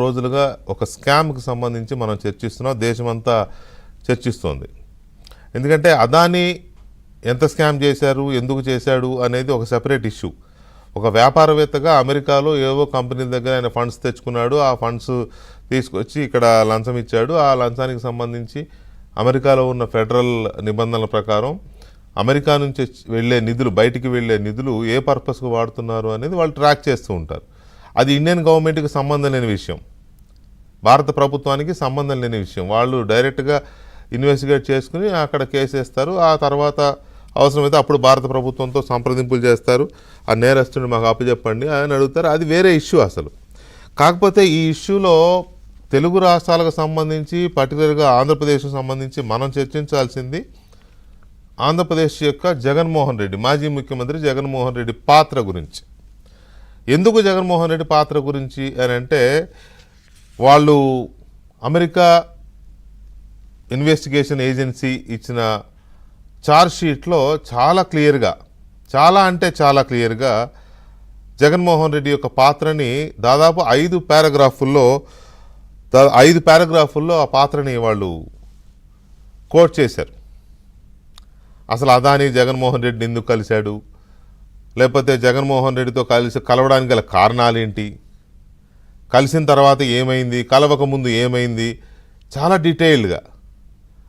రోజులుగా ఒక స్కామ్కి సంబంధించి మనం చర్చిస్తున్నాం. దేశమంతా చర్చిస్తోంది. ఎందుకంటే అదానీ ఎంత స్కామ్ చేశారు, ఎందుకు చేశాడు అనేది ఒక సెపరేట్ ఇష్యూ. ఒక వ్యాపారవేత్తగా అమెరికాలో ఏవో కంపెనీల దగ్గర ఆయన ఫండ్స్ తెచ్చుకున్నాడు. ఆ ఫండ్స్ తీసుకొచ్చి ఇక్కడ లంచం ఇచ్చాడు. ఆ లంచానికి సంబంధించి అమెరికాలో ఉన్న ఫెడరల్ నిబంధనల ప్రకారం అమెరికా నుంచి వెళ్ళే నిధులు, బయటికి వెళ్ళే నిధులు ఏ పర్పస్కు వాడుతున్నారు అనేది వాళ్ళు ట్రాక్ చేస్తూ ఉంటారు. అది ఇండియన్ గవర్నమెంట్కి సంబంధం లేని విషయం, భారత ప్రభుత్వానికి సంబంధం లేని విషయం. వాళ్ళు డైరెక్ట్గా ఇన్వెస్టిగేట్ చేసుకుని అక్కడ కేసు వేస్తారు. ఆ తర్వాత అవసరమైతే అప్పుడు భారత ప్రభుత్వంతో సంప్రదింపులు చేస్తారు. ఆ నేరస్తుని మాకు అప్పచెప్పండి అని అడుగుతారు. అది వేరే ఇష్యూ అసలు. కాకపోతే ఈ ఇష్యూలో తెలుగు రాష్ట్రాలకు సంబంధించి, పర్టికులర్గా ఆంధ్రప్రదేశ్కు సంబంధించి మనం చర్చించాల్సింది ఆంధ్రప్రదేశ్ యొక్క జగన్మోహన్ రెడ్డి, మాజీ ముఖ్యమంత్రి జగన్మోహన్ రెడ్డి పాత్ర గురించి. ఎందుకు జగన్మోహన్ రెడ్డి పాత్ర గురించి అని అంటే, వాళ్ళు అమెరికా ఇన్వెస్టిగేషన్ ఏజెన్సీ ఇచ్చిన ఛార్జ్షీట్లో చాలా క్లియర్గా, చాలా అంటే చాలా క్లియర్గా జగన్మోహన్ రెడ్డి యొక్క పాత్రని దాదాపు 5 పారాగ్రాఫుల్లో ఆ పాత్రని వాళ్ళు కోట్ చేశారు. అసలు అదానీ జగన్మోహన్ రెడ్డిని ఎందుకు కలిశాడు, లేకపోతే జగన్మోహన్ రెడ్డితో కలవడానికి గల కారణాలేంటి, కలిసిన తర్వాత ఏమైంది, కలవకముందు ఏమైంది, చాలా డీటెయిల్డ్గా.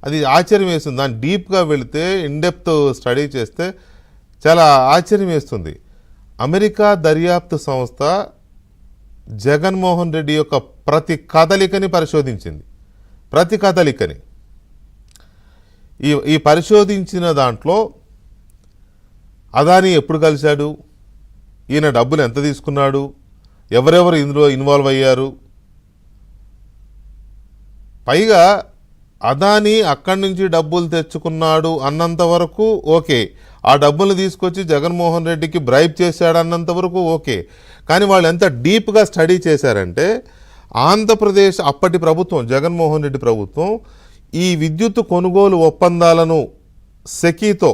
అది ఆశ్చర్యం వేస్తుంది. దాన్ని డీప్గా వెళితే, ఇన్డెప్త్ స్టడీ చేస్తే చాలా ఆశ్చర్యం వేస్తుంది. అమెరికా దర్యాప్తు సంస్థ జగన్మోహన్ రెడ్డి యొక్క ప్రతి కదలికని పరిశోధించింది. ప్రతి కదలికని ఈ పరిశోధించిన దాంట్లో అదానీ ఎప్పుడు కలిశాడు, ఈయన డబ్బులు ఎంత తీసుకున్నాడు, ఎవరెవరు ఇందులో ఇన్వాల్వ్ అయ్యారు, పైగా అదానీ అక్కడి నుంచి డబ్బులు తెచ్చుకున్నాడు అన్నంత వరకు ఓకే, ఆ డబ్బులు తీసుకొచ్చి జగన్మోహన్ రెడ్డికి బ్రైబ్ చేశాడు అన్నంత వరకు ఓకే. కానీ వాళ్ళు ఎంత డీప్గా స్టడీ చేశారంటే, ఆంధ్రప్రదేశ్ అప్పటి ప్రభుత్వం, జగన్మోహన్ రెడ్డి ప్రభుత్వం, ఈ విద్యుత్ కొనుగోలు ఒప్పందాలను సెకీతో,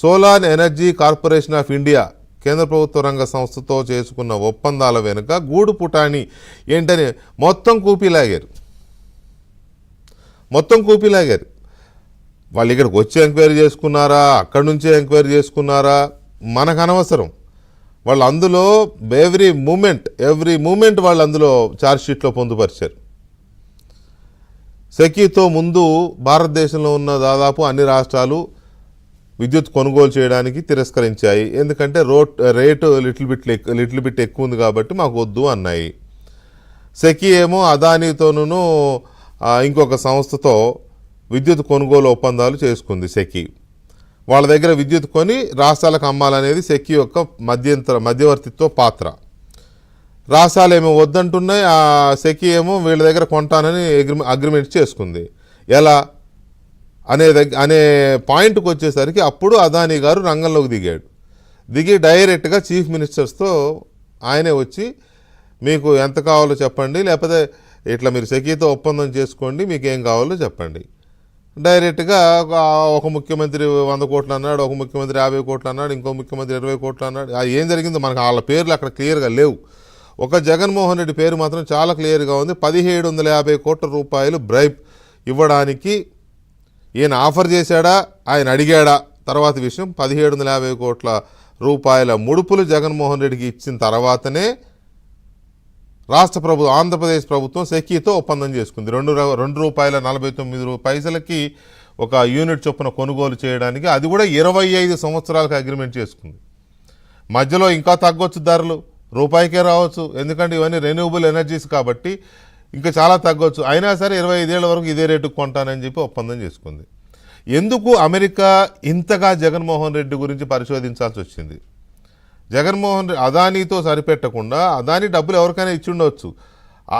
solar energy corporation of India కేంద్ర ప్రభుత్వ రంగ సంస్థతో చేసుకున్న ఒప్పందాల వెనుక గూడు పుటాని ఏంటని మొత్తం కూపీలాగారు. వాళ్ళు ఇక్కడికి వచ్చి ఎంక్వైరీ చేసుకున్నారా, అక్కడి నుంచే ఎంక్వైరీ చేసుకున్నారా, మనకు అనవసరం. వాళ్ళు అందులో ఎవ్రీ మూమెంట్ వాళ్ళు అందులో ఛార్జ్షీట్లో పొందుపరిచారు. సెకీతో ముందు భారతదేశంలో ఉన్న దాదాపు అన్ని రాష్ట్రాలు విద్యుత్ కొనుగోలు చేయడానికి తిరస్కరించాయి. ఎందుకంటే రేటు లిటిల్ బిట్ ఎక్కువ ఉంది కాబట్టి మాకు వద్దు అన్నాయి. సెకీ ఏమో అదానీతోనూ ఇంకొక సంస్థతో విద్యుత్ కొనుగోలు ఒప్పందాలు చేసుకుంది. సెకీ వాళ్ళ దగ్గర విద్యుత్ కొని రాష్ట్రాలకు అమ్మాలనేది సెకీ యొక్క మధ్యవర్తిత్వ పాత్ర. రాష్ట్రాలేమో వద్దంటున్నాయి, ఆ సెకీ ఏమో వీళ్ళ దగ్గర కొంటానని అగ్రిమెంట్ చేసుకుంది. ఎలా అనే పాయింట్కి వచ్చేసరికి అప్పుడు అదానీ గారు రంగంలోకి దిగి డైరెక్ట్గా చీఫ్ మినిస్టర్స్తో ఆయనే వచ్చి, మీకు ఎంత కావాలో చెప్పండి, లేకపోతే ఇట్లా మీరు సెకీతో ఒప్పందం చేసుకోండి, మీకు ఏం కావాలో చెప్పండి. డైరెక్ట్గా ఒక ముఖ్యమంత్రి 100 కోట్లు అన్నాడు, ఒక ముఖ్యమంత్రి 50 కోట్లు అన్నాడు, ఇంకో ముఖ్యమంత్రి 20 కోట్లు అన్నాడు. ఏం జరిగిందో మనకు వాళ్ళ పేర్లు అక్కడ క్లియర్గా లేవు. ఒక జగన్మోహన్ రెడ్డి పేరు మాత్రం చాలా క్లియర్గా ఉంది. 1750 కోట్ల రూపాయలు బ్రైబ్ ఇవ్వడానికి ఈయన ఆఫర్ చేశాడా, ఆయన అడిగాడా తర్వాత విషయం. 1750 కోట్ల రూపాయల ముడుపులు జగన్మోహన్ రెడ్డికి ఇచ్చిన తర్వాతనే ఆంధ్రప్రదేశ్ ప్రభుత్వం సెకీతో ఒప్పందం చేసుకుంది. ₹2.49 ఒక యూనిట్ చొప్పున కొనుగోలు చేయడానికి. అది కూడా 25 సంవత్సరాలకు అగ్రిమెంట్ చేసుకుంది. మధ్యలో ఇంకా తగ్గొచ్చు, ధరలు రూపాయికే రావచ్చు, ఎందుకంటే ఇవన్నీ రెన్యూవబుల్ ఎనర్జీస్ కాబట్టి ఇంకా చాలా తగ్గొచ్చు. అయినా సరే 25 ఏళ్ల వరకు ఇదే రేటుకు కొంటానని చెప్పి ఒప్పందం చేసుకుంది. ఎందుకు అమెరికా ఇంతగా జగన్మోహన్ రెడ్డి గురించి పరిశోధించాల్సి వచ్చింది? జగన్మోహన్ రెడ్డి అదానీతో సరిపెట్టకుండా, అదానీ డబ్బులు ఎవరికైనా ఇచ్చి ఉండవచ్చు, ఆ